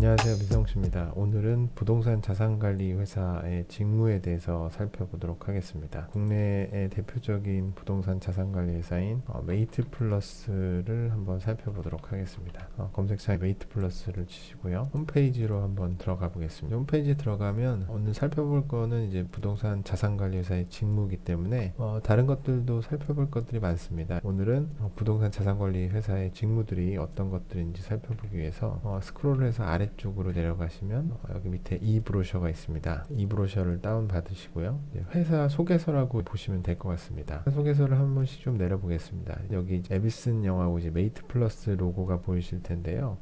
안녕하세요, 미성씨입니다. 오늘은 부동산 자산관리 회사의 직무에 대해서 살펴보도록 하겠습니다. 국내의 대표적인 부동산 자산관리 회사인 메이트 플러스를 한번 살펴보도록 하겠습니다. 검색창에 메이트 플러스를 치시고요. 홈페이지로 한번 들어가 보겠습니다. 홈페이지에 들어가면 오늘 살펴볼 거는 이제 부동산 자산관리 회사의 직무이기 때문에 다른 것들도 살펴볼 것들이 많습니다. 오늘은 부동산 자산관리 회사의 직무들이 어떤 것들인지 살펴보기 위해서 스크롤을 해서 아래쪽으로 내려가시면 여기 밑에 이 브로셔가 있습니다. 이 브로셔를 다운 받으시고요. 회사 소개서라고 보시면 될 것 같습니다. 소개서를 한 번씩 좀 내려보겠습니다. 여기 에비슨 영하고 이제 메이트 플러스 로고가 보이실 텐데요.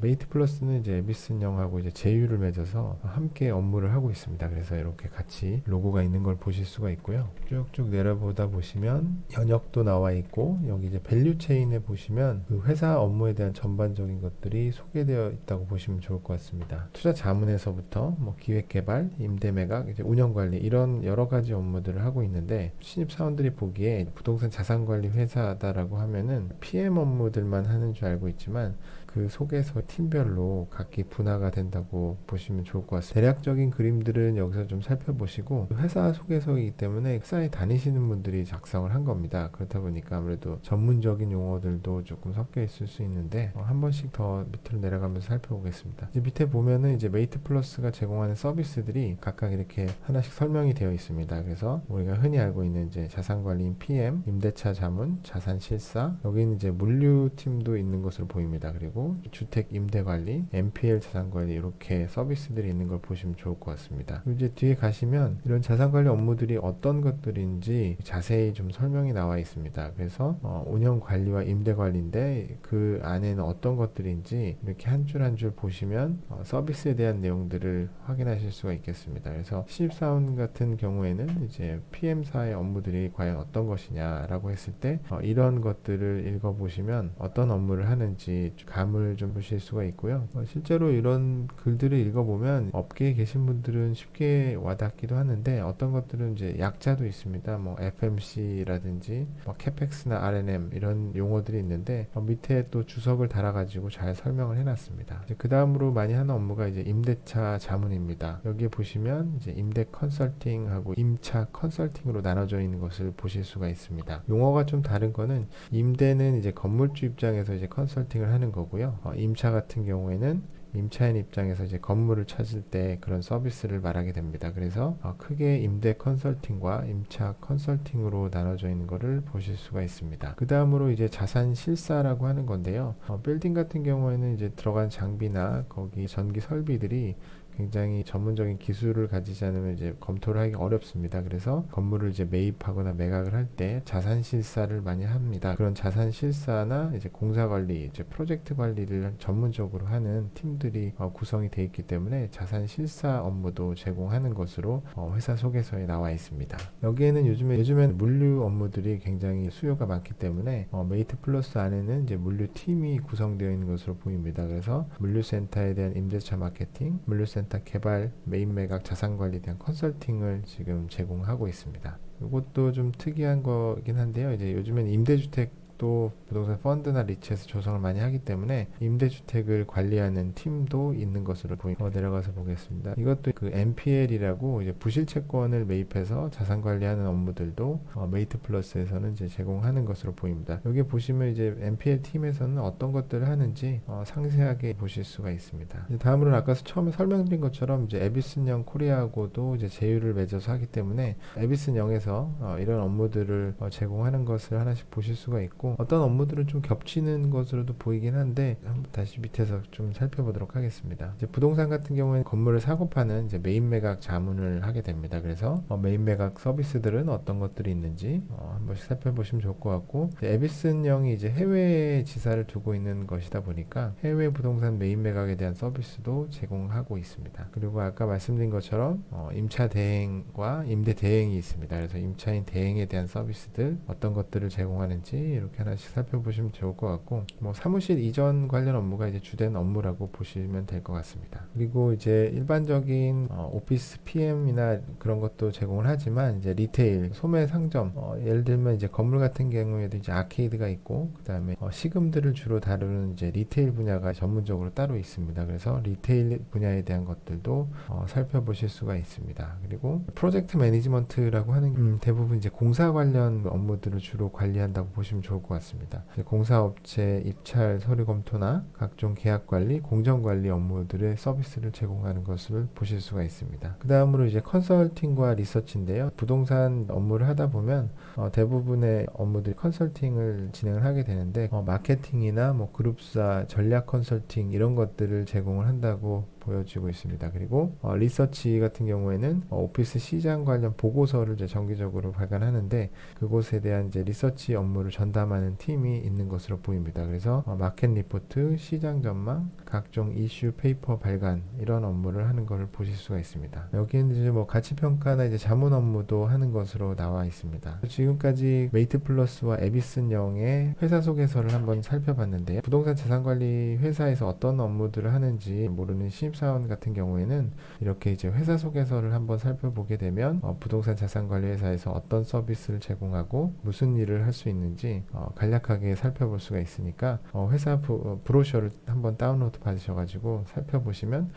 메이트 플러스는 이제 에비슨 영하고 이제 제휴를 맺어서 함께 업무를 하고 있습니다. 그래서 이렇게 같이 로고가 있는 걸 보실 수가 있고요. 쭉쭉 내려보다 보시면 연역도 나와 있고, 여기 이제 밸류 체인에 보시면 그 회사 업무에 대한 전반적인 것들이 소개되어 있다고 보시면 좋을 것 같습니다. 투자 자문에서부터 뭐 기획 개발, 임대 매각, 이제 운영 관리 이런 여러 가지 업무들을 하고 있는데, 신입 사원들이 보기에 부동산 자산 관리 회사다라고 하면은 PM 업무들만 하는 줄 알고 있지만 그 속에서 팀별로 각기 분화가 된다고 보시면 좋을 것 같습니다. 대략적인 그림들은 여기서 좀 살펴보시고, 회사 소개서이기 때문에 회사에 다니시는 분들이 작성을 한 겁니다. 그렇다 보니까 아무래도 전문적인 용어들도 조금 섞여 있을 수 있는데 한 번씩 더 밑으로 내려가면서 살펴보겠습니다. 이제 밑에 보면은 이제 메이트 플러스가 제공하는 서비스들이 각각 이렇게 하나씩 설명이 되어 있습니다. 그래서 우리가 흔히 알고 있는 이제 자산관리인 PM, 임대차 자문, 자산실사, 여기는 이제 물류팀도 있는 것으로 보입니다. 그리고 주택 임대관리, NPL 자산관리 이렇게 서비스들이 있는 걸 보시면 좋을 것 같습니다. 이제 뒤에 가시면 이런 자산관리 업무들이 어떤 것들인지 자세히 좀 설명이 나와 있습니다. 그래서 운영관리와 임대관리인데 그 안에는 어떤 것들인지 이렇게 한 줄 한 줄 보시면 서비스에 대한 내용들을 확인하실 수가 있겠습니다. 그래서 신입사원 같은 경우에는 이제 PM사의 업무들이 과연 어떤 것이냐라고 했을 때 이런 것들을 읽어보시면 어떤 업무를 하는지 감을 좀 보실 수가 있고요. 실제로 이런 글들을 읽어보면 업계에 계신 분들은 쉽게 와닿기도 하는데, 어떤 것들은 이제 약자도 있습니다. 뭐 FMC라든지 뭐 CAPEX나 R&M 이런 용어들이 있는데 밑에 또 주석을 달아가지고 잘 설명을 해놨습니다. 그 다음으로 많이 하는 업무가 이제 임대차 자문입니다. 여기에 보시면 이제 임대 컨설팅하고 임차 컨설팅으로 나눠져 있는 것을 보실 수가 있습니다. 용어가 좀 다른 거는 임대는 이제 건물주 입장에서 이제 컨설팅을 하는 거고요. 임차 같은 경우에는 임차인 입장에서 이제 건물을 찾을 때 그런 서비스를 말하게 됩니다. 그래서 크게 임대 컨설팅과 임차 컨설팅으로 나눠져 있는 것을 보실 수가 있습니다. 그 다음으로 이제 자산 실사라고 하는 건데요. 빌딩 같은 경우에는 이제 들어간 장비나 거기 전기 설비들이 굉장히 전문적인 기술을 가지지 않으면 이제 검토를 하기 어렵습니다. 그래서 건물을 이제 매입하거나 매각을 할 때 자산 실사를 많이 합니다. 그런 자산 실사나 이제 공사 관리, 이제 프로젝트 관리를 전문적으로 하는 팀들이 구성이 되어 있기 때문에 자산 실사 업무도 제공하는 것으로 회사 소개서에 나와 있습니다. 여기에는 요즘엔 물류 업무들이 굉장히 수요가 많기 때문에 메이트 플러스 안에는 이제 물류 팀이 구성되어 있는 것으로 보입니다. 그래서 물류센터에 대한 임대차 마케팅, 물류센터 개발, 매입 매각 자산관리에 대한 컨설팅을 지금 제공하고 있습니다. 이것도 좀 특이한 거긴 한데요. 이제 요즘엔 임대주택도 부동산 펀드나 리츠에서 조성을 많이 하기 때문에 임대주택을 관리하는 팀도 있는 것으로 보입니다. 내려가서 보겠습니다. 이것도 그 NPL이라고 이제 부실채권을 매입해서 자산 관리하는 업무들도 메이트 플러스에서는 이제 제공하는 것으로 보입니다. 여기 보시면 이제 NPL 팀에서는 어떤 것들을 하는지 상세하게 보실 수가 있습니다. 다음으로는 아까 처음에 설명드린 것처럼 이제 에비슨 영 코리아하고도 이제 제휴를 맺어서 하기 때문에 에비슨 영에서 이런 업무들을 제공하는 것을 하나씩 보실 수가 있고, 어떤 업무들은 좀 겹치는 것으로도 보이긴 한데 한번 다시 밑에서 좀 살펴보도록 하겠습니다. 이제 부동산 같은 경우에는 건물을 사고 파는 이제 매입 매각 자문을 하게 됩니다. 그래서 매입 매각 서비스들은 어떤 것들이 있는지 한 번씩 살펴보시면 좋을 것 같고, 에비슨 영이 이제 해외에 지사를 두고 있는 것이다 보니까 해외 부동산 매입 매각에 대한 서비스도 제공하고 있습니다. 그리고 아까 말씀드린 것처럼 임차 대행과 임대 대행이 있습니다. 그래서 임차인 대행에 대한 서비스들 어떤 것들을 제공하는지 이렇게 하나씩 살펴보시면 좋을 것 같고, 뭐 사무실 이전 관련 업무가 이제 주된 업무라고 보시면 될 것 같습니다. 그리고 이제 일반적인 오피스 PM이나 그런 것도 제공을 하지만, 이제 리테일, 소매 상점, 예를 들면 이제 건물 같은 경우에도 이제 아케이드가 있고, 그 다음에 시금들을 주로 다루는 이제 리테일 분야가 전문적으로 따로 있습니다. 그래서 리테일 분야에 대한 것들도 살펴보실 수가 있습니다. 그리고 프로젝트 매니지먼트라고 하는 대부분 이제 공사 관련 업무들을 주로 관리한다고 보시면 좋을 것 같습니다. 공사업체 입찰 서류 검토나 각종 계약 관리, 공정 관리 업무들의 서비스를 제공하는 것을 보실 수가 있습니다. 그 다음으로 이제 컨설팅과 리서치인데요. 부동산 업무를 하다 보면 대부분의 업무들이 컨설팅을 진행을 하게 되는데, 마케팅이나 뭐 그룹사, 전략 컨설팅 이런 것들을 제공을 한다고 보여지고 있습니다. 그리고 리서치 같은 경우에는 오피스 시장 관련 보고서를 이제 정기적으로 발간하는데, 그곳에 대한 이제 리서치 업무를 전담하는 팀이 있는 것으로 보입니다. 그래서 마켓 리포트, 시장 전망, 각종 이슈 페이퍼 발간 이런 업무를 하는 것을 보실 수가 있습니다. 여기는 이제 뭐 가치 평가나 이제 자문 업무도 하는 것으로 나와 있습니다. 지금까지 메이트 플러스와 에비슨 영의 회사 소개서를 한번 살펴봤는데요. 부동산 자산관리 회사에서 어떤 업무들을 하는지 모르는 신입사원 같은 경우에는 이렇게 이제 회사 소개서를 한번 살펴보게 되면 부동산 자산관리 회사에서 어떤 서비스를 제공하고 무슨 일을 할 수 있는지 간략하게 살펴볼 수가 있으니까 회사 브로셔를 한번 다운로드 받으셔가지고 살펴보시면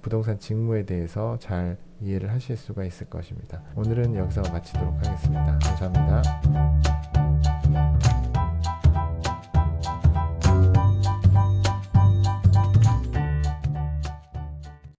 부동산 직무에 대해서 잘 이해를 하실 수가 있을 것입니다. 오늘은 여기서 마치도록 하겠습니다. 감사합니다.